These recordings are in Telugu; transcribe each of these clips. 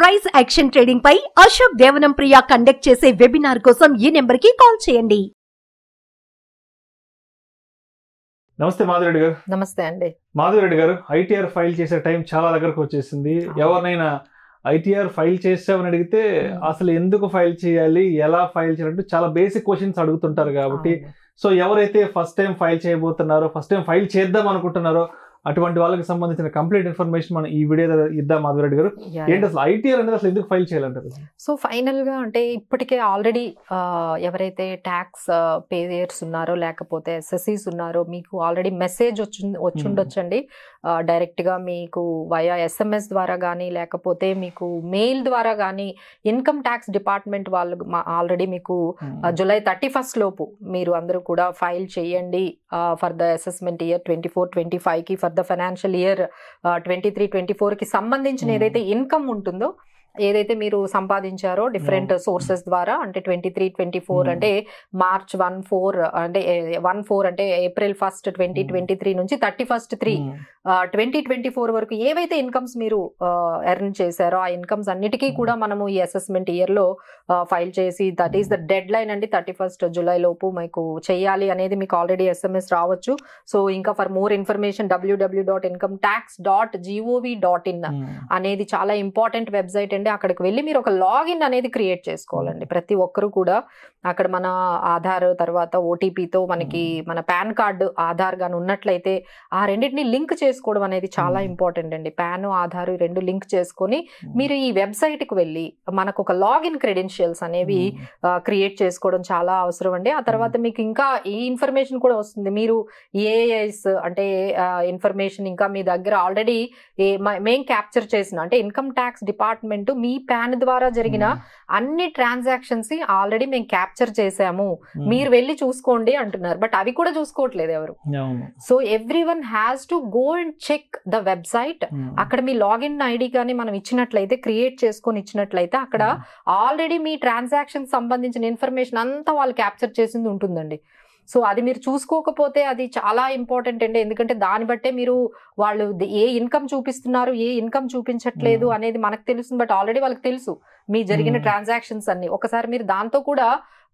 ప్రైస్ యాక్షన్ ట్రేడింగ్ పై అశోక్ దేవనం ప్రియ కండక్ట్ చేసే వెబినార్ కోసం ఈ నెంబర్ కి కాల్ చేయండి. నమస్తే మాధురెడ్డి గారు. నమస్తే అండి. మాధురెడ్డి గారు, ఐటీఆర్ ఫైల్ చేసే టైం చాలా దగ్గరకు వచ్చేసింది. ఎవరినైనా ఐటీఆర్ ఫైల్ చేసామని అడిగితే అసలు ఎందుకు ఫైల్ చేయాలి, ఎలా ఫైల్ చేయాలంటే చాలా బేసిక్ క్వశ్చన్స్ అడుగుతుంటారు కాబట్టి, సో ఎవరైతే ఫస్ట్ టైం ఫైల్ చేయబోతున్నారో, ఫస్ట్ టైం ఫైల్ చేద్దాం అనుకుంటున్నారో అటువంటి వాళ్ళకి సంబంధించిన కంప్లీట్ ఇన్ఫర్మేషన్ మనం ఈ వీడియో ఇద్దాం. మాధురెడ్డి గారు, ఏంటి అసలు ఐటీఆర్ అనేది అసలు ఎందుకు ఫైల్ చేయాలంటారు? సో ఫైనల్ గా అంటే ఇప్పటికే ఆల్రెడీ ఎవరైతే ట్యాక్స్ పేయర్స్ ఉన్నారో లేకపోతే ఎస్ఎస్సీస్ ఉన్నారో మీకు ఆల్రెడీ మెసేజ్ వచ్చుండొచ్చండి. డైరెక్ట్ గా మీకు వయా ఎస్ఎంఎస్ ద్వారా కానీ లేకపోతే మీకు మెయిల్ ద్వారా కానీ ఇన్కమ్ ట్యాక్స్ డిపార్ట్మెంట్ వాళ్ళు ఆల్రెడీ మీకు జూలై 31 లోపు మీరు అందరూ కూడా ఫైల్ చేయండి ఫర్ ద అసెస్మెంట్ ఇయర్ 24-25 కి, ఫర్ ద ఫైనాన్షియల్ ఇయర్ 23-24 కి సంబంధించిన ఏదైతే ఇన్కమ్ ఉంటుందో, ఏదైతే మీరు సంపాదించారో డిఫరెంట్ సోర్సెస్ ద్వారా, అంటే 23-24 అంటే మార్చ్ 1-4 అంటే 1-4 అంటే April 1, 2023 నుంచి 31/3/2024 వరకు ఏవైతే ఇన్కమ్స్ మీరు ఎర్న్ చేశారో ఆ ఇన్కమ్స్ అన్నిటికీ కూడా మనము ఈ అసెస్మెంట్ ఇయర్ లో ఫైల్ చేసి, that is the dead line అండి. 31 జూలై లోపు మీకు చేయాలి అనేది మీకు ఆల్రెడీ ఎస్ఎంఎస్ రావచ్చు. సో ఇంకా ఫర్ మోర్ ఇన్ఫర్మేషన్ www.incometax.gov.in అనేది చాలా ఇంపార్టెంట్ వెబ్సైట్ అండి. అక్కడికి వెళ్ళి మీరు ఒక లాగిన్ అనేది క్రియేట్ చేసుకోవాలండి. ప్రతి ఒక్కరు కూడా అక్కడ మన ఆధార్ తర్వాత ఓటీపీతో మనకి మన పాన్ కార్డు ఆధార్ గాని ఉన్నట్లయితే ఆ రెండింటిని లింక్ చేసుకోవడం అనేది చాలా ఇంపార్టెంట్ అండి. పాన్ ఆధార్ రెండు లింక్ చేసుకొని మీరు ఈ వెబ్సైట్ కి వెళ్ళి మనకు ఒక లాగిన్ క్రెడెన్షియల్స్ అనేవి క్రియేట్ చేసుకోవడం చాలా అవసరం అండి. ఆ తర్వాత మీకు ఇంకా ఈ ఇన్ఫర్మేషన్ కూడా వస్తుంది. మీరు ఏఐఎస్ అంటే ఇన్ఫర్మేషన్ ఇంకా మీ దగ్గర ఆల్రెడీ మేము క్యాప్చర్ చేసిన, అంటే ఇన్కమ్ ట్యాక్స్ డిపార్ట్మెంట్ మీ పాన్ ద్వారా జరిగిన అన్ని ట్రాన్సాక్షన్స్ ఆల్రెడీ మేము క్యాప్చర్ చేసాము, మీరు వెళ్ళి చూసుకోండి అంటున్నారు. బట్ అవి కూడా చూసుకోవట్లేదు ఎవరు. So everyone has to go and check the website. అక్కడ మీ లాగిన్ ఐడి కానీ మనం ఇచ్చినట్లయితే, క్రియేట్ చేసుకొని ఇచ్చినట్లయితే అక్కడ ఆల్రెడీ మీ ట్రాన్సాక్షన్ సంబంధించిన ఇన్ఫర్మేషన్ అంతా వాళ్ళు క్యాప్చర్ చేసింది ఉంటుందండి. సో అది మీరు చూసుకోకపోతే అది చాలా ఇంపార్టెంట్ అండి. ఎందుకంటే దాన్ని బట్టే మీరు వాళ్ళు ఏ ఇన్కమ్ చూపిస్తున్నారు, ఏ ఇన్కమ్ చూపించట్లేదు అనేది మనకు తెలుస్తుంది. బట్ ఆల్రెడీ వాళ్ళకి తెలుసు మీ జరిగిన ట్రాన్సాక్షన్స్ అన్ని. ఒకసారి మీరు దాంతో కూడా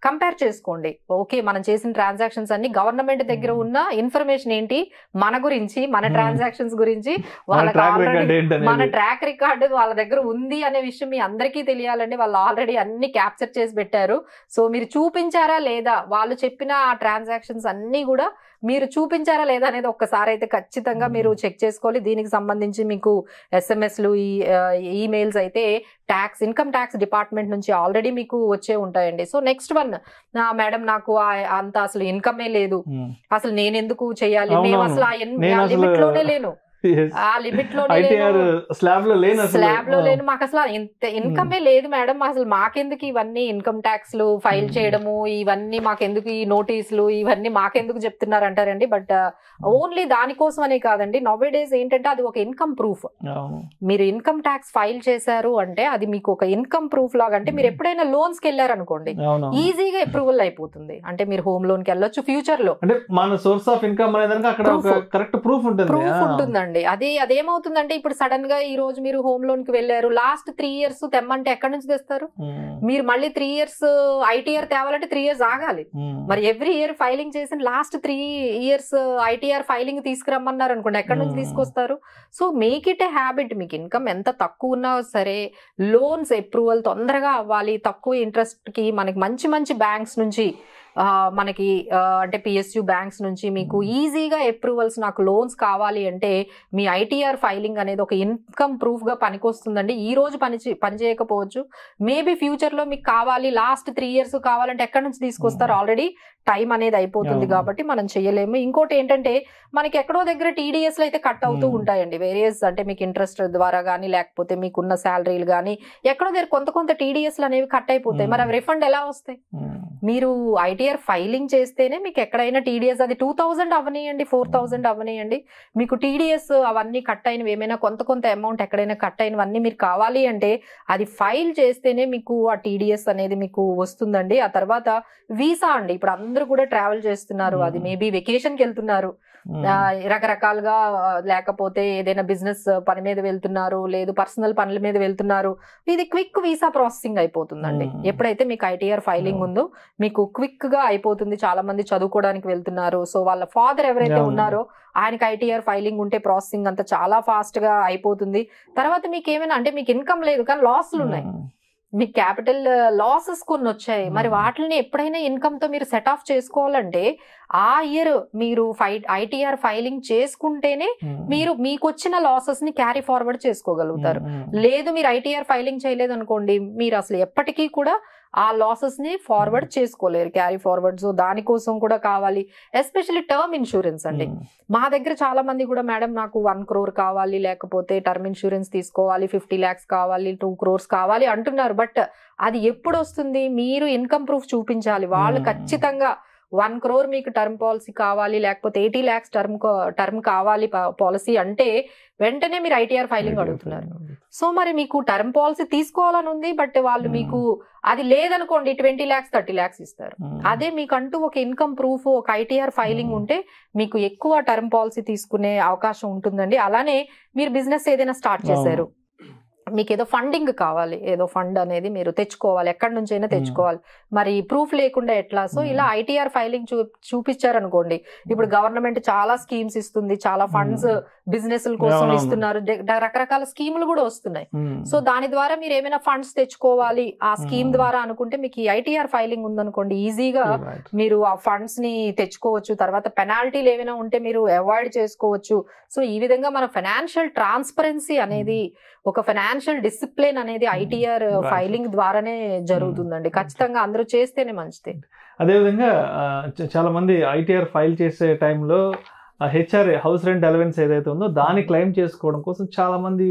కంపేర్ చేసుకోండి. ఓకే, మనం చేసిన ట్రాన్సాక్షన్స్ అన్ని గవర్నమెంట్ దగ్గర ఉన్న ఇన్ఫర్మేషన్ ఏంటి మన గురించి, మన ట్రాన్సాక్షన్స్ గురించి, వాళ్ళకి ఆల్రెడీ మన ట్రాక్ రికార్డు వాళ్ళ దగ్గర ఉంది అనే విషయం మీ అందరికీ తెలియాలండి. వాళ్ళు ఆల్రెడీ అన్ని క్యాప్చర్ చేసి పెట్టారు. సో మీరు చూపించారా లేదా, వాళ్ళు చెప్పిన ఆ ట్రాన్సాక్షన్స్ అన్ని కూడా మీరు చూపించారా లేదా అనేది ఒక్కసారి అయితే ఖచ్చితంగా మీరు చెక్ చేసుకోవాలి. దీనికి సంబంధించి మీకు ఎస్ఎంఎస్లు, ఈమెయిల్స్ అయితే ఇన్కమ్ ట్యాక్స్ డిపార్ట్మెంట్ నుంచి ఆల్రెడీ మీకు వచ్చే ఉంటాయండి. సో నెక్స్ట్ వన్, మేడం నాకు అంత అసలు ఇన్కమే లేదు, అసలు నేను ఎందుకు చేయాలి, మేము అసలు ఆ లిమిట్ లోనే లేను, ఆ లిమిట్ లో స్లాబ్ లో లేను, మాకు అసలు ఇన్కమే లేదు మేడం, అసలు మాకెందుకు ఇవన్నీ ఇన్కమ్ ట్యాక్స్ లు ఫైల్ చేయడము, ఇవన్నీ మాకెందుకు, ఈ నోటీసులు ఇవన్నీ మాకెందుకు చెప్తున్నారు అంటారండి. బట్ ఓన్లీ దానికోసం అనే కాదండి, నౌ డేస్ ఏంటంటే అది ఒక ఇన్కమ్ ప్రూఫ్. మీరు ఇన్కమ్ ట్యాక్స్ ఫైల్ చేశారు అంటే అది మీకు ఒక ఇన్కమ్ ప్రూఫ్ లాగా. అంటే మీరు ఎప్పుడైనా లోన్స్ కి వెళ్ళారు అనుకోండి, ఈజీగా అప్రూవల్ అయిపోతుంది. అంటే మీరు హోమ్ లోన్ కి వెళ్ళొచ్చు ఫ్యూచర్ లో, మన సోర్స్ ఆఫ్ ఇన్కమ్ అనేది అక్కడ కరెక్ట్ ప్రూఫ్ ఉంటుందండి. అదేమవుతుందంటే ఇప్పుడు సడన్ గా ఈ రోజు మీరు హోమ్ లోన్ కి వెళ్ళారు, లాస్ట్ 3 years తెమ్మంటే ఎక్కడి నుంచి తెస్తారు? మీరు మళ్ళీ 3 years ఐటీఆర్ తేవాలంటే 3 years ఆగాలి. మరి ఎవ్రీ ఇయర్ ఫైలింగ్ చేసిన లాస్ట్ 3 years ఐటీఆర్ ఫైలింగ్ తీసుకురమ్మన్నారు అనుకోండి, ఎక్కడి నుంచి తీసుకొస్తారు? So make it a habit. మీకు ఇన్కమ్ ఎంత తక్కువ ఉన్నా సరే లోన్స్ అప్రూవల్ తొందరగా అవ్వాలి, తక్కువ ఇంట్రెస్ట్ కి మనకి మంచి మంచి బ్యాంక్స్ నుంచి మనకి అంటే పిఎస్యు బ్యాంక్స్ నుంచి మీకు ఈజీగా అప్రూవల్స్, నాకు లోన్స్ కావాలి అంటే మీ ఐటీఆర్ ఫైలింగ్ అనేది ఒక ఇన్కమ్ ప్రూఫ్ గా పనికొస్తుందండి. ఈ రోజు పని చేయకపోవచ్చు, మేబీ ఫ్యూచర్ లో మీకు కావాలి, లాస్ట్ 3 years కావాలంటే ఎక్కడి నుంచి తీసుకొస్తారు? ఆల్రెడీ టైం అనేది అయిపోతుంది కాబట్టి మనం చేయలేము. ఇంకోటి ఏంటంటే మనకి ఎక్కడో దగ్గర టీడీఎస్లు అయితే కట్ అవుతూ ఉంటాయండి, వేరియస్ అంటే మీకు ఇంట్రెస్ట్ ద్వారా కానీ లేకపోతే మీకున్న శాలరీలు కానీ ఎక్కడో దగ్గర కొంత టీడీఎస్లు అనేవి కట్ అయిపోతాయి. మరి అవి రిఫండ్ ఎలా వస్తాయి? మీరు ఐటీఆర్ ఫైలింగ్ చేస్తేనే మీకు ఎక్కడైనా టీడీఎస్ అది 2000 అవనియండి, 4000 అవనియండి, మీకు టీడీఎస్ అవన్నీ కట్ అయినవి ఏమైనా కొంత అమౌంట్ ఎక్కడైనా కట్ అయినవన్నీ మీరు కావాలి అంటే అది ఫైల్ చేస్తేనే మీకు ఆ టీడీఎస్ అనేది మీకు వస్తుందండి. ఆ తర్వాత వీసా అండి, ఇప్పుడు అందరూ కూడా ట్రావెల్ చేస్తున్నారు, అది మేబీ వెకేషన్కి వెళ్తున్నారు, రకరకాలుగా లేకపోతే ఏదైనా బిజినెస్ పని మీద వెళ్తున్నారు, లేదు పర్సనల్ పనుల మీద వెళ్తున్నారు, ఇది క్విక్ వీసా ప్రాసెసింగ్ అయిపోతుందండి. ఎప్పుడైతే మీకు ఐటీఆర్ ఫైలింగ్ ఉందో మీకు క్విక్ గా అయిపోతుంది. చాలా మంది చదువుకోవడానికి వెళ్తున్నారు, సో వాళ్ళ ఫాదర్ ఎవరైతే ఉన్నారో ఆయనకి ఐటీఆర్ ఫైలింగ్ ఉంటే ప్రాసెసింగ్ అంతా చాలా ఫాస్ట్ గా అయిపోతుంది. తర్వాత మీకు ఏమైనా అంటే మీకు ఇన్కమ్ లేదు కానీ లాస్లు ఉన్నాయి, మీకు క్యాపిటల్ లాసెస్ కొన్ని వచ్చాయి, మరి వాటిని ఎప్పుడైనా ఇన్కమ్ తో మీరు సెట్ ఆఫ్ చేసుకోవాలంటే ఆ ఇయర్ మీరు ఐటీఆర్ ఫైలింగ్ చేసుకుంటేనే మీరు మీకు వచ్చిన లాసెస్ ని క్యారీ ఫార్వర్డ్ చేసుకోగలుగుతారు. లేదు మీరు ఐటీఆర్ ఫైలింగ్ చేయలేదు అనుకోండి, మీరు అసలు ఎప్పటికీ కూడా ఆ లాసెస్ ని ఫార్వర్డ్ చేసుకోలేరు, క్యారీ ఫార్వర్డ్. సో దానికోసం కూడా కావాలి ఎస్పెషల్లీ టర్మ్ ఇన్సూరెన్స్ అండి. మా దగ్గర చాలా మంది కూడా మేడం నాకు 1 crore కావాలి, లేకపోతే టర్మ్ ఇన్సూరెన్స్ తీసుకోవాలి, 50 lakhs కావాలి, 2 crores కావాలి అంటున్నారు. బట్ అది ఎప్పుడు వస్తుంది, మీరు ఇన్కమ్ ప్రూఫ్ చూపించాలి. వాళ్ళు ఖచ్చితంగా 1 crore మీకు టర్మ్ పాలసీ కావాలి, లేకపోతే 80 lakhs టర్మ్ కావాలి పాలసీ అంటే వెంటనే మీరు ఐటీఆర్ ఫైలింగ్ అడుగుతున్నారు. సో మరి మీకు టర్మ్ పాలసీ తీసుకోవాలని ఉంది, బట్ వాళ్ళు మీకు అది లేదనుకోండి 20 lakhs 30 lakhs ఇస్తారు. అదే మీకంటూ ఒక ఇన్కమ్ ప్రూఫ్, ఒక ఐటీఆర్ ఫైలింగ్ ఉంటే మీకు ఎక్కువ టర్మ్ పాలసీ తీసుకునే అవకాశం ఉంటుందండి. అలానే మీరు బిజినెస్ ఏదైనా స్టార్ట్ చేశారు, మీకు ఏదో ఫండింగ్ కావాలి, ఏదో ఫండ్ అనేది మీరు తెచ్చుకోవాలి, ఎక్కడి నుంచి అయినా తెచ్చుకోవాలి, మరి ప్రూఫ్ లేకుండా ఎట్లా? సో ఇలా ఐటీఆర్ ఫైలింగ్ చూపించారనుకోండి, ఇప్పుడు గవర్నమెంట్ చాలా స్కీమ్స్ ఇస్తుంది, చాలా ఫండ్స్ బిజినెస్ కోసం ఇస్తున్నారు, రకరకాల స్కీములు కూడా వస్తున్నాయి. సో దాని ద్వారా మీరు ఏమైనా ఫండ్స్ తెచ్చుకోవాలి ఆ స్కీమ్ ద్వారా అనుకుంటే మీకు ఈ ఐటీఆర్ ఫైలింగ్ ఉందనుకోండి, ఈజీగా మీరు ఆ ఫండ్స్ ని తెచ్చుకోవచ్చు. తర్వాత పెనాల్టీలు ఏమైనా ఉంటే మీరు అవాయిడ్ చేసుకోవచ్చు. సో ఈ విధంగా మన ఫైనాన్షియల్ ట్రాన్స్పరెన్సీ అనేది, ఒక ఫైనాన్షియల్ డిసిప్లిన్ అనేది ఐటీఆర్ ఫైలింగ్ ద్వారానే జరుగుతుందండి. ఖచ్చితంగా అందరూ చేస్తేనే మంచిది. అదేవిధంగా చాలా మంది ఐటీఆర్ ఫైల్ చేసే టైంలో హెచ్ఆర్ఏ హౌస్ రెంట్ అలవెన్స్ ఏదైతే ఉందో దాన్ని క్లెయిమ్ చేసుకోవడం కోసం చాలా మంది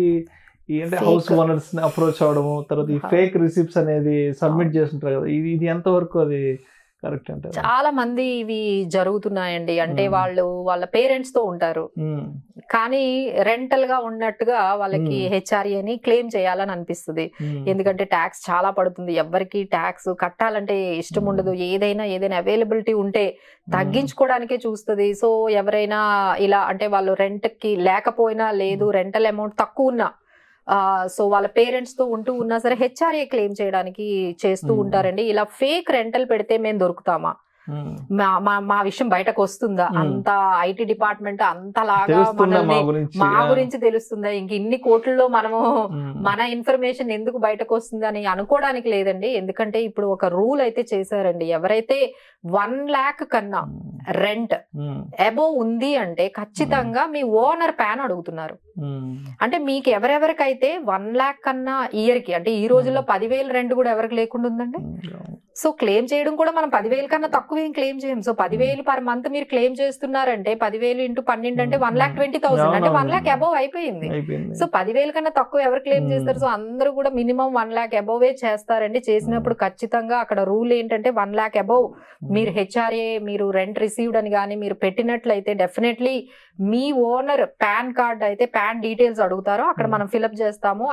అంటే హౌస్ ఓనర్స్ ని అప్రోచ్ అవడము, తర్వాత ఈ ఫేక్ రిసిప్ట్స్ అనేది సబ్మిట్ చేస్తుంటారు కదా, ఇది ఎంతవరకు అది కరెక్ట్ అంటే? చాలా మంది ఇవి జరుగుతున్నాయండి. అంటే వాళ్ళు వాళ్ళ పేరెంట్స్ తో ఉంటారు కానీ రెంటల్ గా ఉన్నట్టుగా వాళ్ళకి హెచ్ఆర్ఏని క్లెయిమ్ చేయాలని అనిపిస్తుంది. ఎందుకంటే ట్యాక్స్ చాలా పడుతుంది, ఎవరికి ట్యాక్స్ కట్టాలంటే ఇష్టం ఉండదు, ఏదైనా అవైలబిలిటీ ఉంటే తగ్గించుకోవడానికే చూస్తుంది. సో ఎవరైనా ఇలా అంటే వాళ్ళు రెంట్ కి లేకపోయినా, లేదు రెంటల్ అమౌంట్ తక్కువ ఉన్నా, సో వాళ్ళ పేరెంట్స్ తో ఉంటూ ఉన్నా సరే హెచ్ఆర్ఏ క్లెయిమ్ చేయడానికి చేస్తూ ఉంటారండి. ఇలా ఫేక్ రెంటల్ పెడితే మేము దొరుకుతామా, మా విషయం బయటకు వస్తుందా, అంత ఐటీ డిపార్ట్మెంట్ అంతలాగా మా గురించి తెలుస్తుందా, ఇంక ఇన్ని కోట్లలో మనము మన ఇన్ఫర్మేషన్ ఎందుకు బయటకు వస్తుంది అని అనుకోవడానికి లేదండి. ఎందుకంటే ఇప్పుడు ఒక రూల్ అయితే చేశారండి, ఎవరైతే 1 lakh కన్నా రెంట్ అబోవ్ ఉంది అంటే ఖచ్చితంగా మీ ఓనర్ ప్యాన్ అడుగుతున్నారు. అంటే మీకు ఎవరెవరికైతే 1 lakh కన్నా ఇయర్ కి, అంటే ఈ రోజుల్లో 10,000 రెంట్ కూడా ఎవరికి లేకుండా ఉందండి. సో క్లెయిమ్ చేయడం కూడా మనం 10,000 కన్నా తక్కువ ఏం క్లెయిమ్ చేయం. సో 10,000 పర్ మంత్ మీరు క్లెయిమ్ చేస్తున్నారంటే 10,000 into 12 అంటే 1,20,000 అంటే 1 lakh అబోవ్ అయిపోయింది. సో 10,000 కన్నా తక్కువ ఎవరు క్లెయిమ్ చేస్తారు? సో అందరూ కూడా మినిమం 1 lakh అబోవే చేస్తారండి. చేసినప్పుడు ఖచ్చితంగా అక్కడ రూల్ ఏంటంటే 1 lakh అబోవ్ మీరు హెచ్ఆర్ఏ, మీరు రెంట్ రిసీవ్డ్ అని కానీ మీరు పెట్టినట్లయితే డెఫినెట్లీ మీ ఓనర్ పాన్ కార్డ్ అయితే పాన్ డీటెయిల్స్ అడుగుతారో అక్కడ మనం ఫిల్అప్ చేస్తాము.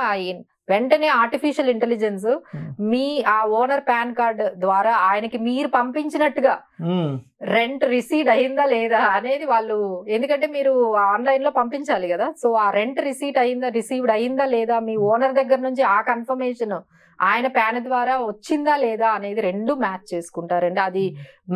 వెంటనే ఆర్టిఫిషియల్ ఇంటెలిజెన్స్ మీ ఆ ఓనర్ పాన్ కార్డ్ ద్వారా ఆయనకి మీరు పంపించినట్టుగా రెంట్ రిసీడ్ అయిందా లేదా అనేది వాళ్ళు, ఎందుకంటే మీరు ఆన్లైన్ లో పంపించాలి కదా, సో ఆ రెంట్ రిసీవ్డ్ అయిందా లేదా మీ ఓనర్ దగ్గర నుంచి ఆ కన్ఫర్మేషన్ ఆయన ప్యాన్ ద్వారా వచ్చిందా లేదా అనేది 2 మ్యాచ్ చేసుకుంటారండి. అది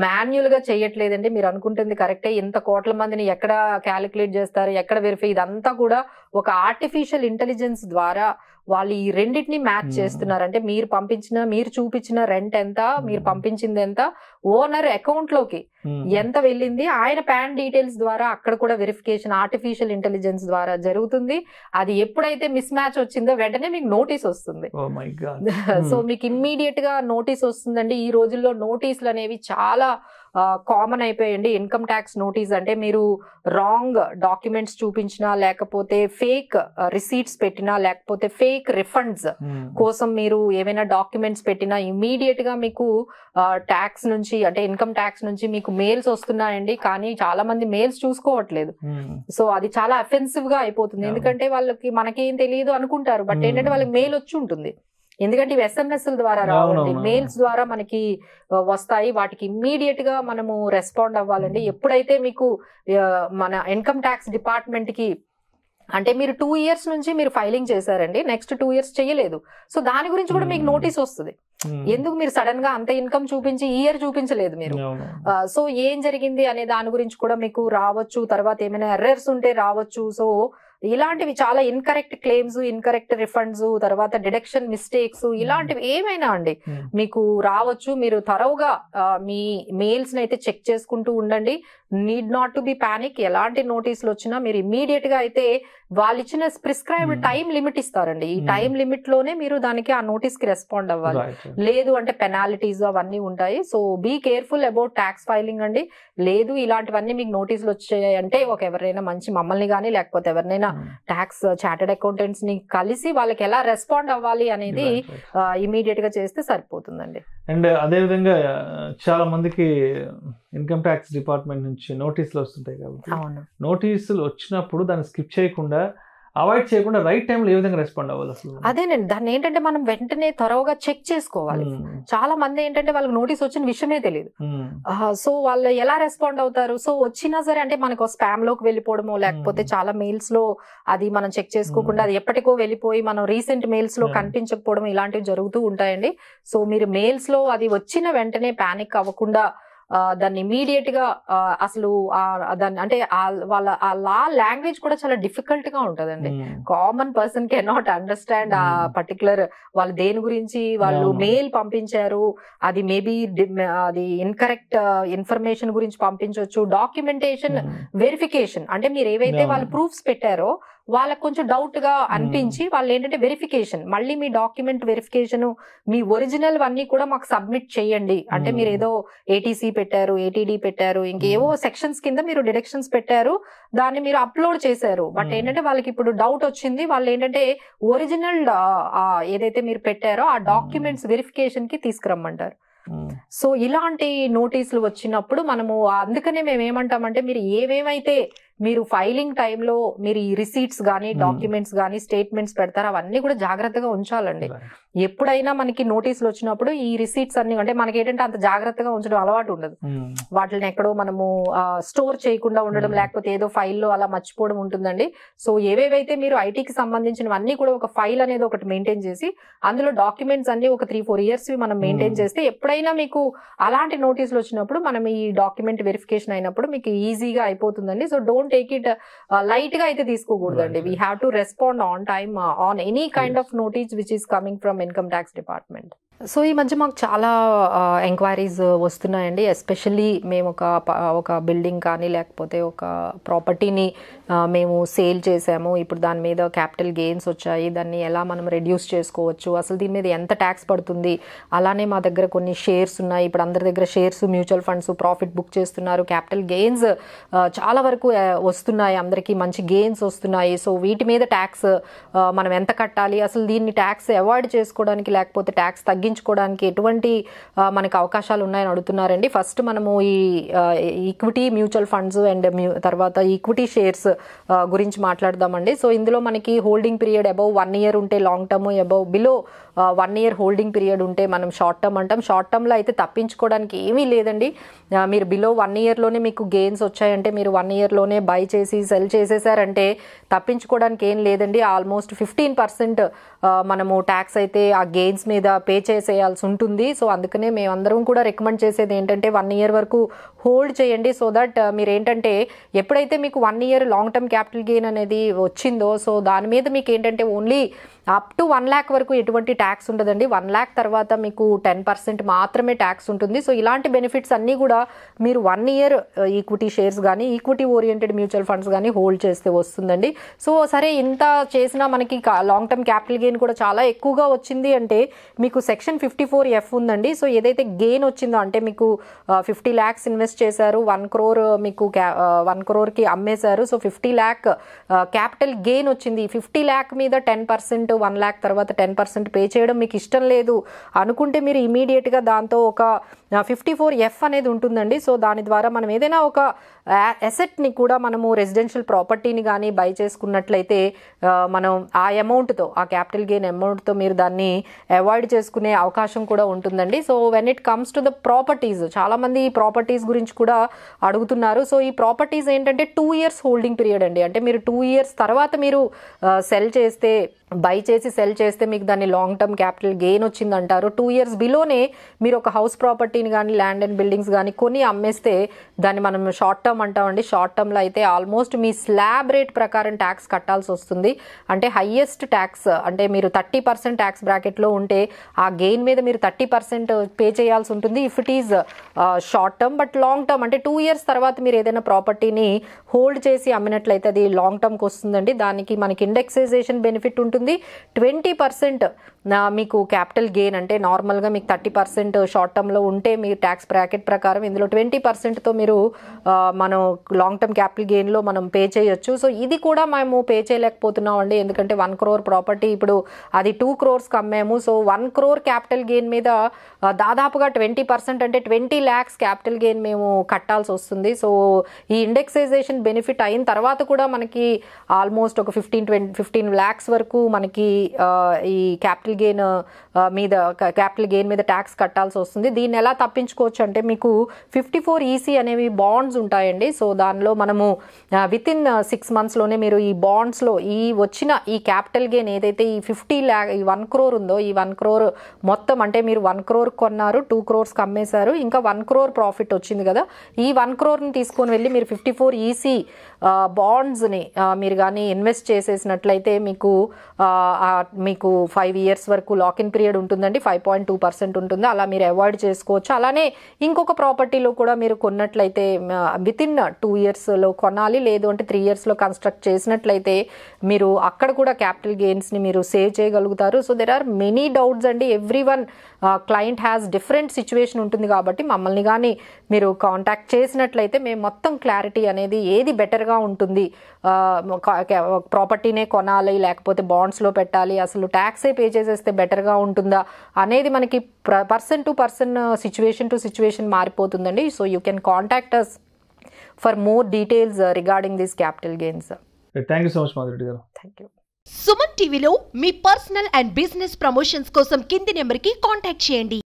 మాన్యువల్ గా చేయట్లేదండి. మీరు అనుకుంటుంది కరెక్టే, ఇంత కోట్ల మందిని ఎక్కడ క్యాలిక్యులేట్ చేస్తారు, ఎక్కడ వెరిఫై, ఇదంతా కూడా ఒక ఆర్టిఫిషియల్ ఇంటెలిజెన్స్ ద్వారా వాళ్ళు ఈ రెండింటిని మ్యాచ్ చేస్తున్నారు. అంటే మీరు చూపించిన రెంట్ ఎంత, మీరు పంపించింది ఎంత, ఓనర్ అకౌంట్ లోకి ఎంత వెళ్ళింది, ఆయన పాన్ డీటెయిల్స్ ద్వారా అక్కడ కూడా వెరిఫికేషన్ ఆర్టిఫిషియల్ ఇంటెలిజెన్స్ ద్వారా జరుగుతుంది. అది ఎప్పుడైతే మిస్ మ్యాచ్ వచ్చిందో వెంటనే మీకు నోటీస్ వస్తుంది. సో మీకు ఇమ్మీడియట్ గా నోటీస్ వస్తుందండి. ఈ రోజుల్లో నోటీసులు అనేవి చాలా కామన్ అయిపోయాయండి. ఇన్కమ్ ట్యాక్స్ నోటీస్ అంటే మీరు రాంగ్ డాక్యుమెంట్స్ చూపించినా, లేకపోతే ఫేక్ రిసీట్స్ పెట్టినా, లేకపోతే ఫేక్ రిఫండ్స్ కోసం మీరు ఏమైనా డాక్యుమెంట్స్ పెట్టినా ఇమ్మీడియట్ గా మీకు ట్యాక్స్ నుంచి, అంటే ఇన్కమ్ ట్యాక్స్ నుంచి మీకు మెయిల్స్ వస్తున్నాయండి. కానీ చాలా మంది మెయిల్స్ చూసుకోవట్లేదు. సో అది చాలా అఫెన్సివ్ గా అయిపోతుంది. ఎందుకంటే వాళ్ళకి మనకేం తెలియదు అనుకుంటారు, బట్ ఏంటంటే వాళ్ళకి మెయిల్ వచ్చి ఉంటుంది. ఎందుకంటే ఇవి SMS ద్వారా రావండి, మెయిల్స్ ద్వారా మనకి వస్తాయి. వాటికి ఇమ్మీడియట్ గా మనము రెస్పాండ్ అవ్వాలండి. ఎప్పుడైతే మీకు మన ఇన్కమ్ ట్యాక్స్ డిపార్ట్మెంట్ కి అంటే మీరు 2 years నుంచి మీరు ఫైలింగ్ చేశారండి, నెక్స్ట్ 2 years చేయలేదు, సో దాని గురించి కూడా మీకు నోటీస్ వస్తుంది. ఎందుకు మీరు సడన్ గా అంత ఇన్కమ్ చూపించి ఈ ఇయర్ చూపించలేదు మీరు, సో ఏం జరిగింది అనే దాని గురించి కూడా మీకు రావచ్చు. తర్వాత ఏమైనా ఎర్రర్స్ ఉంటే రావచ్చు. సో ఇలాంటివి చాలా ఇన్కరెక్ట్ క్లెయిమ్స్, ఇన్కరెక్ట్ రిఫండ్స్, తర్వాత డిడక్షన్ మిస్టేక్స్, ఇలాంటివి ఏమైనా అండి మీకు రావచ్చు. మీరు థరోగా మీ మెయిల్స్ అయితే చెక్ చేసుకుంటూ ఉండండి. Need not to be panic. ఎలాంటి నోటీసులు వచ్చినా మీరు ఇమ్మీడియట్ గా అయితే వాళ్ళు ఇచ్చిన ప్రిస్క్రైబ్డ్ టైం లిమిట్ ఇస్తారండి. ఈ టైం లిమిట్ లోనే మీరు దానికి ఆ నోటీస్ కి రెస్పాండ్ అవ్వాలి. లేదు అంటే పెనాల్టీస్ అవన్నీ ఉంటాయి. So be careful about tax filing అండి. లేదు ఇలాంటివన్నీ మీకు నోటీసులు వచ్చాయి అంటే ఎవరైనా మంచి మమ్మల్ని కానీ లేకపోతే ఎవరినైనా ట్యాక్స్ చార్టెడ్ అకౌంటెంట్స్ ని కలిసి వాళ్ళకి ఎలా రెస్పాండ్ అవ్వాలి అనేది ఇమీడియట్ గా చేస్తే సరిపోతుందండి. అండ్ అదే విధంగా చాలా మందికి ఇన్కమ్ ట్యాక్స్ డిపార్ట్మెంట్ నుంచి నోటీసులు వస్తుంటాయి కాబట్టి నోటీసులు వచ్చినప్పుడు దాన్ని స్కిప్ చేయకుండా, అవాయిడ్ చేయకుండా రైట్ టైంలో ఏ విధంగా రెస్పాండ్ అవ్వాలి అసలు? అదేనండి, దాన్ని ఏంటంటే మనం వెంటనే త్వరగా చెక్ చేసుకోవాలి. చాలా మంది ఏంటంటే వాళ్ళకి నోటీస్ వచ్చిన విషయమే తెలియదు. సో వాళ్ళు ఎలా రెస్పాండ్ అవుతారు? సో వచ్చినా సరే అంటే మనకు స్పామ్ లోకి వెళ్ళిపోవడమో, లేకపోతే చాలా మెయిల్స్ లో అది మనం చెక్ చేసుకోకుండా అది ఎప్పటికో వెళ్ళిపోయి మనం రీసెంట్ మెయిల్స్ లో కనిపించకపోవడం, ఇలాంటివి జరుగుతూ ఉంటాయండి. సో మీరు మెయిల్స్ లో అది వచ్చిన వెంటనే పానిక్ అవ్వకుండా దాన్ని ఇమీడియట్ గా అసలు దాన్ని అంటే వాళ్ళ ఆ లా లాంగ్వేజ్ కూడా చాలా డిఫికల్ట్ గా ఉంటదండి. Common person can not understand ఆ పర్టికులర్ వాళ్ళు దేని గురించి వాళ్ళు మెయిల్ పంపించారు, అది మేబీ అది ఇన్కరెక్ట్ ఇన్ఫర్మేషన్ గురించి పంపించవచ్చు. డాక్యుమెంటేషన్ వెరిఫికేషన్ అంటే మీరు ఏవైతే వాళ్ళు ప్రూఫ్స్ పెట్టారో వాళ్ళకి కొంచెం డౌట్ గా అనిపించి వాళ్ళు ఏంటంటే వెరిఫికేషన్, మళ్ళీ మీ డాక్యుమెంట్ వెరిఫికేషన్, మీ ఒరిజినల్ అన్ని కూడా మాకు సబ్మిట్ చేయండి. అంటే మీరు ఏదో ఏటీసీ పెట్టారు, ఏటీడీ పెట్టారు, ఇంకేవో సెక్షన్స్ కింద మీరు డిడక్షన్స్ పెట్టారు, దాన్ని మీరు అప్లోడ్ చేశారు. బట్ ఏంటంటే వాళ్ళకి ఇప్పుడు డౌట్ వచ్చింది, వాళ్ళు ఏంటంటే ఒరిజినల్ ఏదైతే మీరు పెట్టారో ఆ డాక్యుమెంట్స్ వెరిఫికేషన్ కి తీసుకురమ్మంటారు. సో ఇలాంటి నోటీసులు వచ్చినప్పుడు మనము అందుకనే మేము ఏమంటామంటే మీరు ఏవేమైతే మీరు ఫైలింగ్ టైంలో మీరు ఈ రిసీట్స్ కానీ డాక్యుమెంట్స్ కానీ స్టేట్మెంట్స్ పెడతారు అవన్నీ కూడా జాగ్రత్తగా ఉంచాలండి. ఎప్పుడైనా మనకి నోటీసులు వచ్చినప్పుడు ఈ రిసీట్స్ అన్ని అంటే మనకి ఏంటంటే అంత జాగ్రత్తగా ఉంచడం అలవాటు ఉండదు. వాటిని ఎక్కడో మనము స్టోర్ చేయకుండా ఉండడం, లేకపోతే ఏదో ఫైల్లో అలా మర్చిపోవడం ఉంటుందండి. సో ఏవేవైతే మీరు ఐటీకి సంబంధించినవన్నీ కూడా ఒక ఫైల్ అనేది ఒకటి మెయింటైన్ చేసి అందులో డాక్యుమెంట్స్ అన్ని ఒక 3-4 years మనం మెయింటైన్ చేస్తే ఎప్పుడైనా మీకు అలాంటి నోటీసులు వచ్చినప్పుడు మనం ఈ డాక్యుమెంట్ వెరిఫికేషన్ అయినప్పుడు మీకు ఈజీగా అయిపోతుందండి. So don't take it light గా అయితే తీసుకోకూడదండి. We have to respond on time on any kind of notice which is coming from income tax department. So ఈ మధ్య మాకు చాలా ఎంక్వైరీస్ వస్తున్నాయండి. ఎస్పెషల్లీ మేము ఒక బిల్డింగ్ కానీ లేకపోతే ఒక ప్రాపర్టీని మేము సేల్ చేసాము, ఇప్పుడు దాని మీద క్యాపిటల్ గెయిన్స్ వచ్చాయి, దాన్ని ఎలా మనం రెడ్యూస్ చేసుకోవచ్చు, అసలు దీని మీద ఎంత ట్యాక్స్ పడుతుంది, అలానే మా దగ్గర కొన్ని షేర్స్ ఉన్నాయి, ఇప్పుడు అందరి దగ్గర shares mutual funds profit book చేస్తున్నారు, క్యాపిటల్ గెయిన్స్ చాలా వరకు వస్తున్నాయి, అందరికీ మంచి గెయిన్స్ వస్తున్నాయి. సో వీటి మీద ట్యాక్స్ మనం ఎంత కట్టాలి, అసలు దీన్ని ట్యాక్స్ అవాయిడ్ చేసుకోవడానికి లేకపోతే ట్యాక్స్ తగ్గించుకోవడానికి ఎటువంటి మనకి అవకాశాలు ఉన్నాయని అడుగుతున్నారండి. ఫస్ట్ మనము ఈ ఈక్విటీ మ్యూచువల్ ఫండ్స్ అండ్ తర్వాత ఈక్విటీ షేర్స్ గురించి మాట్లాడదామండి. సో ఇందులో మనకి హోల్డింగ్ పీరియడ్ అబౌవ్ 1 year ఉంటే long term, above below 1 year holding period ఉంటే మనం షార్ట్ టర్మ్ అంటాం. షార్ట్ టర్మ్లో అయితే తప్పించుకోవడానికి ఏమీ లేదండి. మీరు బిలో 1 yearలోనే మీకు గెయిన్స్ వచ్చాయంటే మీరు 1 yearలోనే బై చేసి సెల్ చేసేసారంటే తప్పించుకోవడానికి ఏం లేదండి. ఆల్మోస్ట్ 15% మనము ట్యాక్స్ అయితే ఆ గెయిన్స్ మీద పే చేసేయాల్సి ఉంటుంది. సో అందుకనే మేమందరం కూడా రికమెండ్ చేసేది ఏంటంటే 1 year వరకు హోల్డ్ చేయండి. సో దట్ మీరు ఏంటంటే ఎప్పుడైతే మీకు 1 year long term capital gain అనేది వచ్చిందో సో దాని మీద మీకు ఏంటంటే ఓన్లీ అప్ టు 1 lakh వరకు ఎటువంటి ట్యాక్స్ ఉండదండి. 1 lakh తర్వాత మీకు 10% మాత్రమే ట్యాక్స్ ఉంటుంది. సో ఇలాంటి బెనిఫిట్స్ అన్నీ కూడా మీరు 1 year ఈక్విటీ షేర్స్ కానీ ఈక్విటీ ఓరియంటెడ్ మ్యూచువల్ ఫండ్స్ కానీ హోల్డ్ చేస్తే వస్తుందండి. సో సరే ఇంత చేసినా మనకి లాంగ్ టర్మ్ క్యాపిటల్ గెయిన్ కూడా చాలా ఎక్కువగా వచ్చింది అంటే మీకు సెక్షన్ 54F ఉందండి. సో ఏదైతే గెయిన్ వచ్చిందో అంటే మీకు 50 lakhs ఇన్వెస్ట్ చేశారు, 1 crore మీకు 1 crore అమ్మేశారు, సో 50 lakh క్యాపిటల్ గెయిన్ వచ్చింది. 50 lakh మీద 10%, 1 lakh తర్వాత 10% పే చేయడం మీకు ఇష్టం లేదు అనుకుంటే మీరు ఇమీడియట్గా దాంతో ఒక 54F అనేది ఉంటుందండి. సో దాని ద్వారా మనం ఏదైనా ఒక అసెట్ని కూడా మనము రెసిడెన్షియల్ ప్రాపర్టీని కానీ బై చేసుకున్నట్లయితే మనం ఆ అమౌంట్తో, ఆ క్యాపిటల్ గెయిన్ అమౌంట్తో మీరు దాన్ని అవాయిడ్ చేసుకునే అవకాశం కూడా ఉంటుందండి. So when it comes to the properties, చాలామంది ఈ ప్రాపర్టీస్ గురించి కూడా అడుగుతున్నారు. సో ఈ ప్రాపర్టీస్ ఏంటంటే 2 years హోల్డింగ్ పీరియడ్ అండి. అంటే మీరు 2 years తర్వాత మీరు సెల్ చేస్తే, బై చేసి సెల్ చేస్తే మీకు దాన్ని లాంగ్ టర్మ్ క్యాపిటల్ గెయిన్ వచ్చిందంటారు. 2 years బిలోనే మీరు ఒక హౌస్ ప్రాపర్టీని కానీ ల్యాండ్ అండ్ బిల్డింగ్స్ కానీ కొని అమ్మేస్తే దాన్ని మనం షార్ట్ టర్మ్ అంటామండి. షార్ట్ టర్మ్లో అయితే ఆల్మోస్ట్ మీ స్లాబ్ రేట్ ప్రకారం ట్యాక్స్ కట్టాల్సి వస్తుంది. అంటే హైయెస్ట్ ట్యాక్స్, అంటే మీరు 30% ట్యాక్స్ బ్రాకెట్లో ఉంటే ఆ గెయిన్ మీద మీరు 30% పే చేయాల్సి ఉంటుంది if it is short term. But long term అంటే 2 years తర్వాత మీరు ఏదైనా ప్రాపర్టీని హోల్డ్ చేసి అమ్మినట్లయితే అది లాంగ్ టర్మ్కి వస్తుందండి. దానికి మనకి ఇండెక్సైజేషన్ బెనిఫిట్ ఉంటుంది. 20% మీకు క్యాపిటల్ గెయిన్, అంటే నార్మల్గా మీకు 30% షార్ట్ టర్మ్లో ఉంటే మీ ట్యాక్స్ బ్రాకెట్ ప్రకారం ఇందులో 20%తో మీరు మనం లాంగ్ టర్మ్ క్యాపిటల్ గెయిన్లో మనం పే చేయొచ్చు. సో ఇది కూడా మేము పే చేయలేకపోతున్నాం అండి. ఎందుకంటే 1 crore ప్రాపర్టీ ఇప్పుడు అది 2 crores అమ్మాము. సో 1 crore క్యాపిటల్ గెయిన్ మీద దాదాపుగా 20% అంటే 20 lakhs క్యాపిటల్ గెయిన్ మేము కట్టాల్సి వస్తుంది. సో ఈ ఇండెక్సైజేషన్ బెనిఫిట్ అయిన తర్వాత కూడా మనకి ఆల్మోస్ట్ ఒక 15 lakhs వరకు మనకి ఈ క్యాపిటల్ గెయిన్ మీద ట్యాక్స్ కట్టాల్సి వస్తుంది. దీన్ని ఎలా తప్పించుకోవచ్చు అంటే మీకు 54EC అనేవి బాండ్స్ ఉంటాయండి. సో దానిలో మనము విత్ ఇన్ 6 monthsలోనే మీరు ఈ బాండ్స్లో ఈ వచ్చిన ఈ క్యాపిటల్ గెయిన్ ఏదైతే ఈ 50 lakh ఈ 1 crore ఉందో, ఈ 1 crore మొత్తం, అంటే మీరు 1 crore కొన్నారు, 2 crores అమ్మేశారు, ఇంకా 1 crore ప్రాఫిట్ వచ్చింది కదా, ఈ 1 crore తీసుకొని వెళ్ళి మీరు 54EC బాండ్స్ని మీరు కానీ ఇన్వెస్ట్ చేసేసినట్లయితే మీకు 5 years వరకు లాకిన్ పీరియడ్ ఉంటుందండి. 5.2% ఉంటుంది. అలా మీరు అవాయిడ్ చేసుకోవచ్చు. అలానే ఇంకొక ప్రాపర్టీలో కూడా మీరు కొన్నట్లయితే విత్ ఇన్ 2 yearsలో కొనాలి, లేదు అంటే 3 yearsలో కన్స్ట్రక్ట్ చేసినట్లయితే మీరు అక్కడ కూడా క్యాపిటల్ గెయిన్స్ని మీరు సేవ్ చేయగలుగుతారు. So there are many doubts అండి. Everyone client has different situation ఉంటుంది కాబట్టి మమ్మల్ని కానీ మీరు కాంటాక్ట్ చేసినట్లయితే మేము మొత్తం క్లారిటీ అనేది ఏది బెటర్గా ఉంటుంది, ప్రాపర్టీనే కొనాలి లేకపోతే బాండ్స్లో పెట్టాలి, అసలు ట్యాక్సే పే చేసేస్తే బెటర్గా ఉంటుందా అనేది మనకి person to person, situation to situation మారిపోతుందండి. So you can contact us for more details regarding this capital gains. Thank you so much Madhuri గారు. Thank you. సుమన్ టీవీలో మీ పర్సనల్ అండ్ బిజినెస్ ప్రమోషన్స్ కోసం కింది నెంబర్కి కాంటాక్ట్ చేయండి.